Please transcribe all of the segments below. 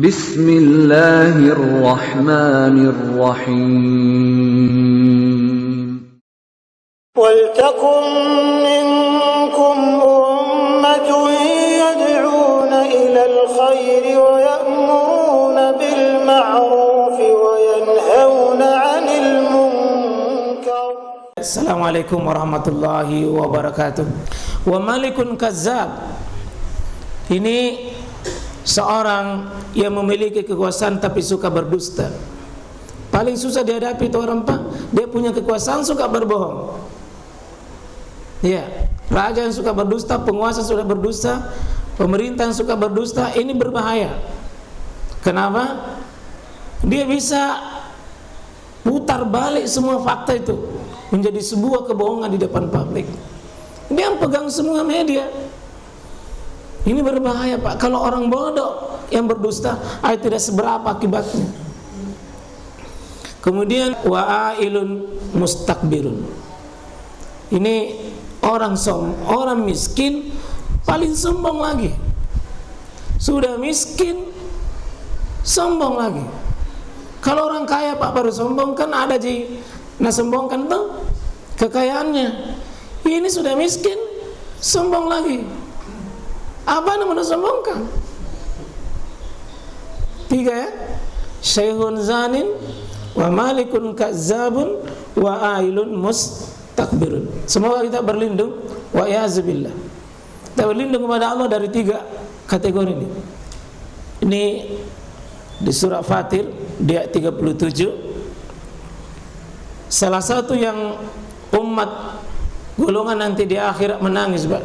Bismillahirrahmanirrahim. وَلْتَكُنْ مِنْكُمْ أُمَّةٌ يَدْعُونَ إِلَى الْخَيْرِ وَيَأْمُرُونَ بِالْمَعْرُوفِ وَيَنْهَوْنَ عَنِ الْمُنْكَرِ. Assalamualaikum warahmatullahi wabarakatuh. Wa malikun kazzab. Ini seorang yang memiliki kekuasaan tapi suka berdusta. Paling susah dihadapi itu orang Pak, dia punya kekuasaan suka berbohong. Ya, raja yang suka berdusta, penguasa sudah berdusta, pemerintah yang suka berdusta, ini berbahaya. Kenapa? Dia bisa putar balik semua fakta itu menjadi sebuah kebohongan di depan publik. Dia yang pegang semua media. Ini berbahaya Pak. Kalau orang bodoh yang berdusta, tidak seberapa akibatnya. Kemudian wa'ailun mustakbirun. Ini orang miskin paling sombong lagi. Sudah miskin sombong lagi. Kalau orang kaya Pak baru sombong kan ada sombongkan tuh kekayaannya. Ini sudah miskin sombong lagi. Apa namanya sombongkan? 3 ya. Syekhun zanin wa malikun kazzabun wa ailun mustakbirun. Semoga kita berlindung wa ya'zubillah. Kita berlindung kepada Allah dari 3 kategori ini. Ini di surah Fatir di ayat 37. Salah satu yang umat golongan nanti di akhirat menangis, Pak.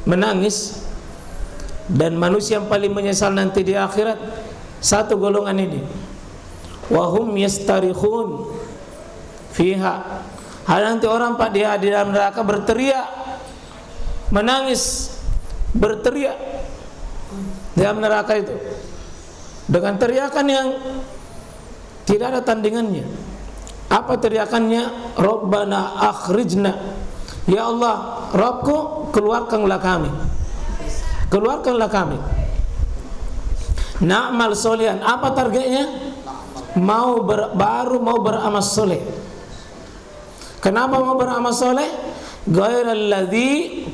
Menangis. Dan manusia yang paling menyesal nanti di akhirat satu golongan ini. Wahum yastarikhun fiha. Nanti orang Pak dia di dalam neraka berteriak, menangis, berteriak dalam neraka itu dengan teriakan yang tidak ada tandingannya. Apa teriakannya? Rabbana akhrijna. Ya Allah, Rabbku, keluarkanlah kami. Keluarkanlah kami. Na'mal solihan. Apa targetnya? Baru mau beramal soleh. Kenapa mau beramal soleh? Ghairal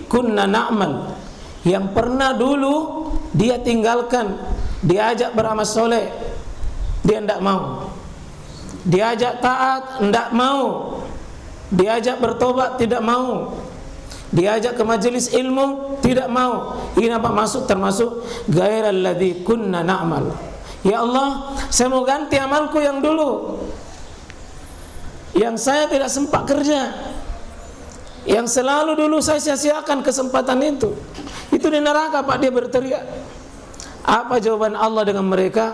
kunna na'mal. Yang pernah dulu dia tinggalkan, diajak beramal soleh, dia tidak mau. Diajak taat, tidak mau. Diajak bertobat, tidak mau. Diajak ke majelis ilmu, tidak mau. Ini apa termasuk ghairal ladzi kunna na'mal. Ya Allah, saya mau ganti amalku yang dulu, yang saya tidak sempat kerja, yang selalu dulu saya sia-siakan kesempatan itu. Itu di neraka Pak, dia berteriak. Apa jawaban Allah dengan mereka?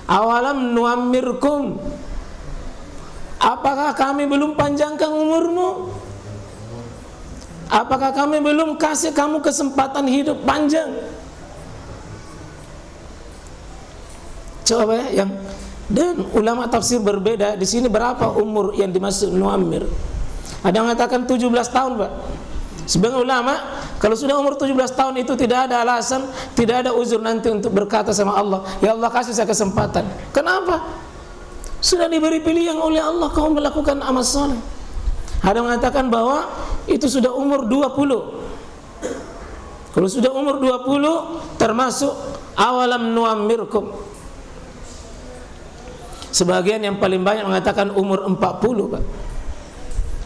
Awalam nuammirkum. Apakah kami belum panjangkan umurmu? Apakah kami belum kasih kamu kesempatan hidup panjang? Coba ya, dan ulama tafsir berbeda. Di sini berapa umur yang dimaksud nuammir? Ada yang mengatakan 17 tahun, Pak. Sebagian ulama, kalau sudah umur 17 tahun itu tidak ada alasan, tidak ada uzur nanti untuk berkata sama Allah, ya Allah kasih saya kesempatan. Kenapa? Sudah diberi pilihan oleh Allah kamu melakukan amal soleh. Ada yang mengatakan bahwa itu sudah umur 20. Kalau sudah umur 20 termasuk awalam nuammirkum. Sebagian yang paling banyak mengatakan umur 40, Pak.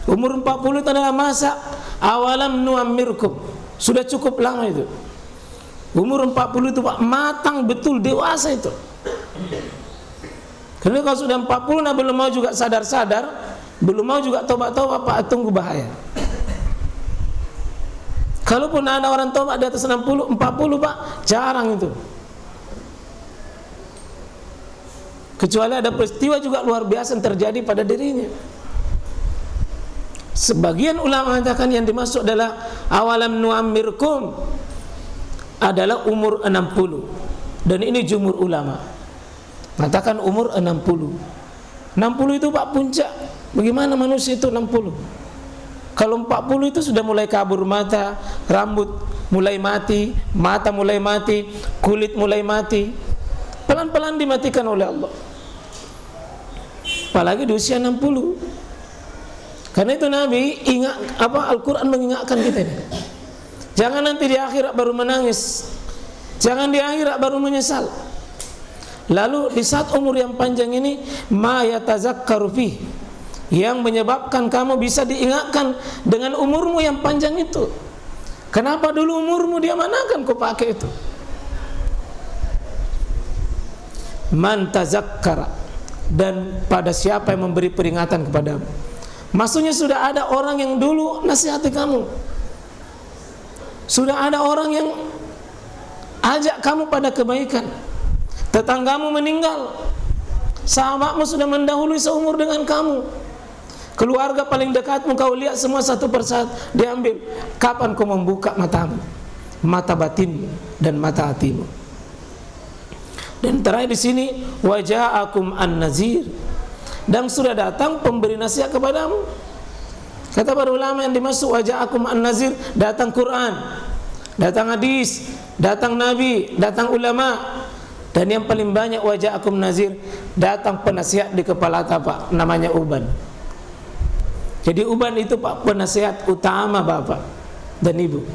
Umur 40 itu adalah masa awalam nuammirkum. Sudah cukup lama itu. Umur 40 itu Pak, matang betul, dewasa itu. Karena kalau sudah 40 belum mau juga sadar-sadar, belum mau juga tobat-tobat Pak, tunggu bahaya. Kalaupun ada orang tobat di atas 60, 40 Pak, jarang itu. Kecuali ada peristiwa juga luar biasa yang terjadi pada dirinya. Sebagian ulama mengatakan yang dimaksud adalah awalam nuammirkum adalah umur 60. Dan ini jumhur ulama mengatakan umur 60. 60 itu Pak puncak. Bagaimana manusia itu 60? Kalau 40 itu sudah mulai kabur mata, rambut mulai mati, mata mulai mati, kulit mulai mati. pelan-pelan dimatikan oleh Allah. Apalagi di usia 60. Karena itu Nabi Al-Quran mengingatkan kita ini. Jangan nanti di akhirat baru menangis, jangan di akhirat baru menyesal. Lalu di saat umur yang panjang ini, ma yatazakkaru fi, yang menyebabkan kamu bisa diingatkan dengan umurmu yang panjang itu. Kenapa dulu umurmu dia manakan kau pakai itu? Man tazakkara, dan pada siapa yang memberi peringatan kepadamu. Maksudnya sudah ada orang yang dulu nasihati kamu, sudah ada orang yang ajak kamu pada kebaikan. Tetanggamu meninggal, sahabatmu sudah mendahului seumur dengan kamu, keluarga paling dekatmu kau lihat semua satu persatu diambil. Kapan kau membuka matamu, mata batinmu dan mata hatimu? Dan terakhir di sini, waja'akum an-nazir, dan sudah datang pemberi nasihat kepadamu. Kata para ulama yang dimaksud waja'akum an-nazir, datang Quran, datang hadis, datang nabi, datang ulama. Dan yang paling banyak waja'akum nazir, datang penasihat di kepala tapak, namanya uban. Jadi uban itu Pak penasihat utama bapak dan ibu.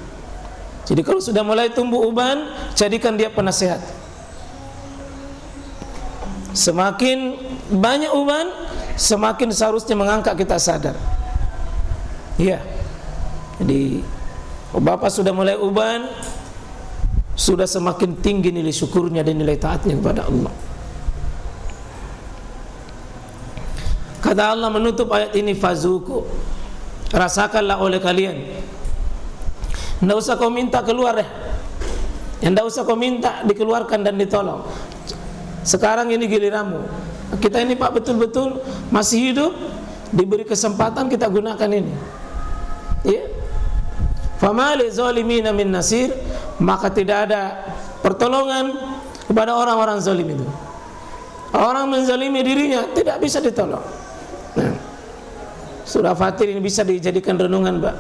Jadi kalau sudah mulai tumbuh uban, jadikan dia penasihat. Semakin banyak uban, semakin seharusnya mengangkat kita sadar. Iya. Jadi bapak sudah mulai uban, sudah semakin tinggi nilai syukurnya dan nilai taatnya kepada Allah. Kata Allah menutup ayat ini, fazuku, rasakanlah oleh kalian. Tidak usah kau minta keluar tidak usah kau minta dikeluarkan dan ditolong. Sekarang ini giliranmu. Kita ini Pak betul-betul masih hidup, diberi kesempatan kita gunakan ini. Ya. Fama lizalimina min nasir, maka tidak ada pertolongan kepada orang-orang zalim itu. Orang menzalimi dirinya tidak bisa ditolong. Nah, surah Fatir ini bisa dijadikan renungan, Pak.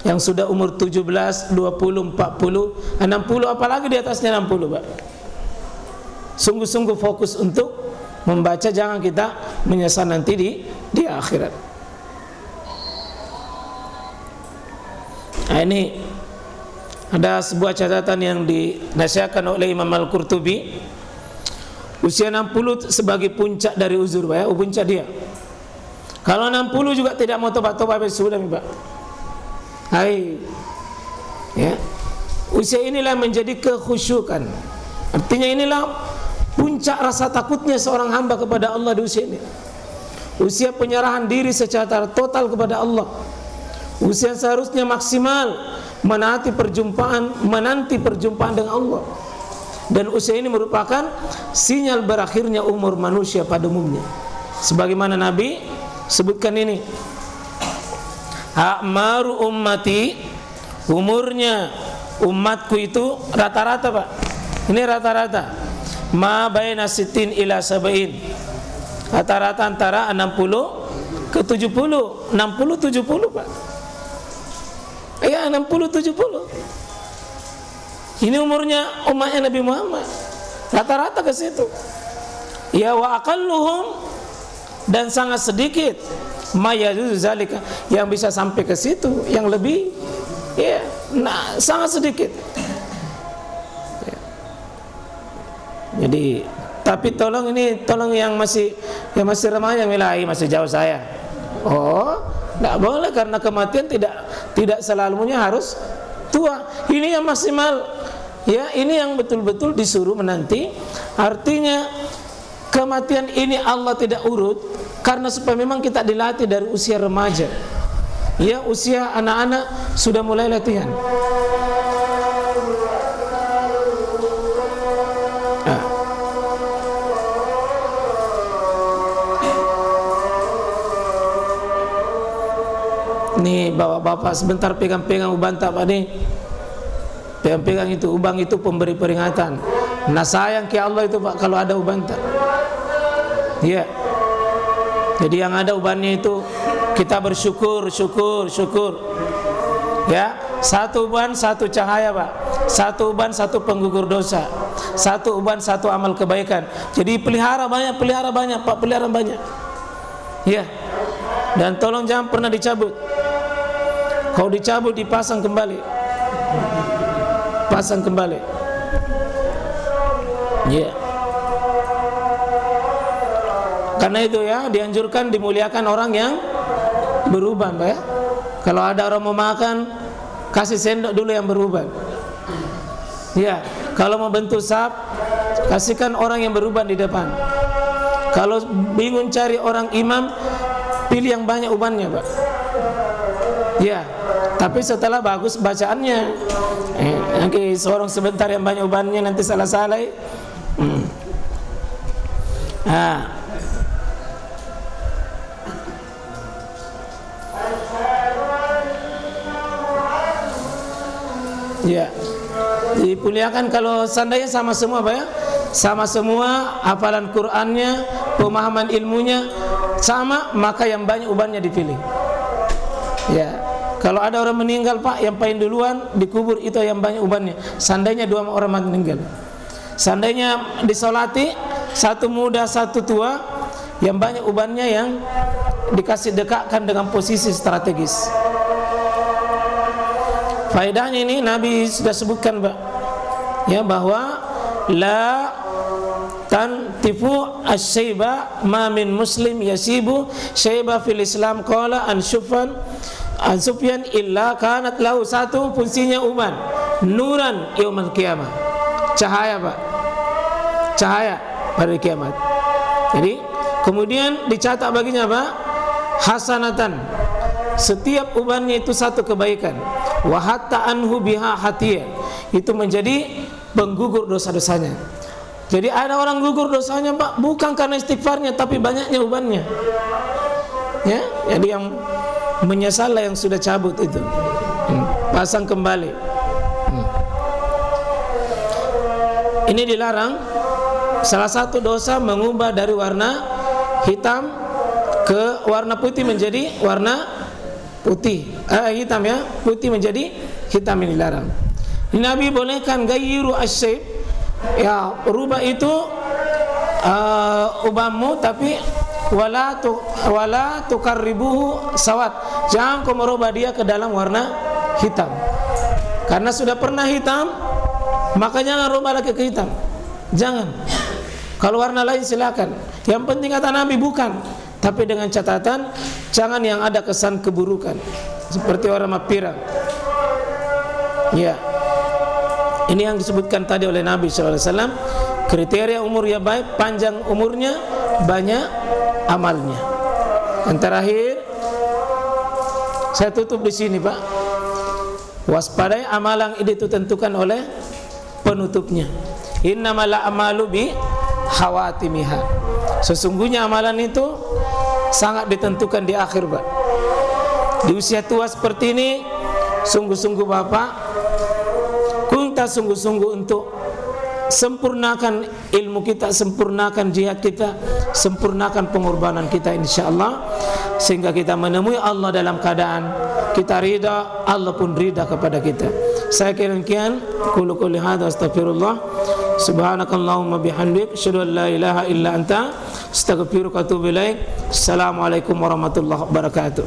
Yang sudah umur 17, 20, 40, 60, apalagi di atasnya 60, Pak. Sungguh-sungguh fokus untuk membaca, jangan kita menyesal nanti di akhirat. Nah, ini ada sebuah catatan yang dinasihatkan oleh Imam Al-Qurtubi. Usia 60 sebagai puncak dari uzur, Pak, ya, puncak dia. Kalau 60 juga tidak mau tobat-tobat, sudah, Pak. Hai. Ya. Usia inilah menjadi kekhusyukan. Artinya inilah puncak rasa takutnya seorang hamba kepada Allah di usia ini. Usia penyerahan diri secara total kepada Allah. Usia seharusnya maksimal menanti perjumpaan dengan Allah. Dan usia ini merupakan sinyal berakhirnya umur manusia pada umumnya. Sebagaimana Nabi sebutkan ini, a'maru ummati, umurnya umatku itu rata-rata, Pak. Ini rata-rata. Ma baina sittin ila sab'in. Rata-rata antara 60 ke 70, 60 70, Pak. Ya, 60 70. Ini umurnya umatnya Nabi Muhammad. Rata-rata ke situ. Ya, wa aqalluhum, dan sangat sedikit mayajuzu zalika, yang bisa sampai ke situ, yang lebih, ya, nah, sangat sedikit. Ya. Jadi, tapi tolong yang masih remaja, milai masih jauh saya. Oh, tidak boleh, karena kematian tidak selalunya harus tua. Ini yang maksimal. Ya, ini yang betul-betul disuruh menanti. Artinya kematian ini Allah tidak urut, karena supaya memang kita dilatih dari usia remaja. Ya, usia anak-anak sudah mulai latihan. Nih bapak-bapak sebentar pegang-pegang uban tak, Pak, nih. Pegang-pegang itu, ubang itu pemberi peringatan. Nah, sayang ke Allah itu, Pak, kalau ada uban tak. Ya. Jadi yang ada ubannya itu kita bersyukur, syukur. Ya, satu uban satu cahaya, Pak. Satu uban satu penggugur dosa. satu uban, satu amal kebaikan. Jadi pelihara banyak Pak, pelihara banyak. Ya. Dan tolong jangan pernah dicabut. Kalau dicabut dipasang kembali. Pasang kembali. Ya. Karena itu ya, dianjurkan dimuliakan orang yang beruban, Pak ya. Kalau ada orang mau makan, kasih sendok dulu yang beruban. Ya, kalau mau bentuk saf, kasihkan orang yang beruban di depan. Kalau bingung cari orang imam, pilih yang banyak ubannya, Pak. Ya, tapi setelah bagus bacaannya. Nanti seorang sebentar yang banyak ubannya nanti salah-salah. Ya, dimuliakan kalau seandainya sama semua, Pak ya, sama semua, hafalan Qur'annya, pemahaman ilmunya sama, maka yang banyak ubannya dipilih. Ya, kalau ada orang meninggal, Pak, yang paling duluan dikubur itu yang banyak ubannya. Seandainya dua orang meninggal, seandainya disolati satu muda satu tua, yang banyak ubannya yang dikasih dekatkan dengan posisi strategis. Faedahnya ini Nabi sudah sebutkan, Pak, ya, bahwa la tantifu asy-syaiba ma min muslim yasibu syaiba fil Islam qala an Sufyan illa kanat lahu, satu fungsinya uban, nuran yaumil qiyamah, cahaya, Pak, cahaya pada kiamat. Jadi kemudian dicatat baginya, Pak, hasanatan, setiap ubannya itu satu kebaikan. Wa hatta anhu biha hatiyah, itu menjadi penggugur dosa-dosanya. Jadi ada orang gugur dosanya, Pak, bukan karena istighfarnya, tapi banyaknya ubannya. Ya, jadi yang menyesal yang sudah cabut itu, pasang kembali. Ini dilarang. Salah satu dosa mengubah dari warna hitam ke warna putih menjadi warna putih, hitam ya, putih menjadi hitam, ini dilarang. Nabi bolehkan gayyiru asy-syayb, ya, rubah itu ubanmu, tapi wala tukarribuhu sawat, jangan kau merubah dia ke dalam warna hitam. Karena sudah pernah hitam, maka jangan rubah lagi ke hitam. Jangan. Kalau warna lain silakan. Yang penting kata Nabi bukan, tapi dengan catatan jangan yang ada kesan keburukan seperti warna pirang. Ya, ini yang disebutkan tadi oleh Nabi SAW. Kriteria umur ya baik, panjang umurnya, banyak amalnya. Yang terakhir, saya tutup di sini, Pak. Waspadai amalan ini ditentukan oleh penutupnya. Innamal a'malu bi khawatimiha. Sesungguhnya amalan itu sangat ditentukan di akhir, Pak. Di usia tua seperti ini, sungguh-sungguh Bapak, kita sungguh-sungguh untuk sempurnakan ilmu kita, sempurnakan jihad kita, sempurnakan pengorbanan kita, insyaallah, sehingga kita menemui Allah dalam keadaan kita ridha, Allah pun ridha kepada kita. Saya kira-kira qulu qouli hadza astaghfirullah, subhanakallahumma bihamdik, asyhadu an la ilaha illa anta, astaghfiruka wa atubu ilaik. Assalamualaikum warahmatullahi wabarakatuh.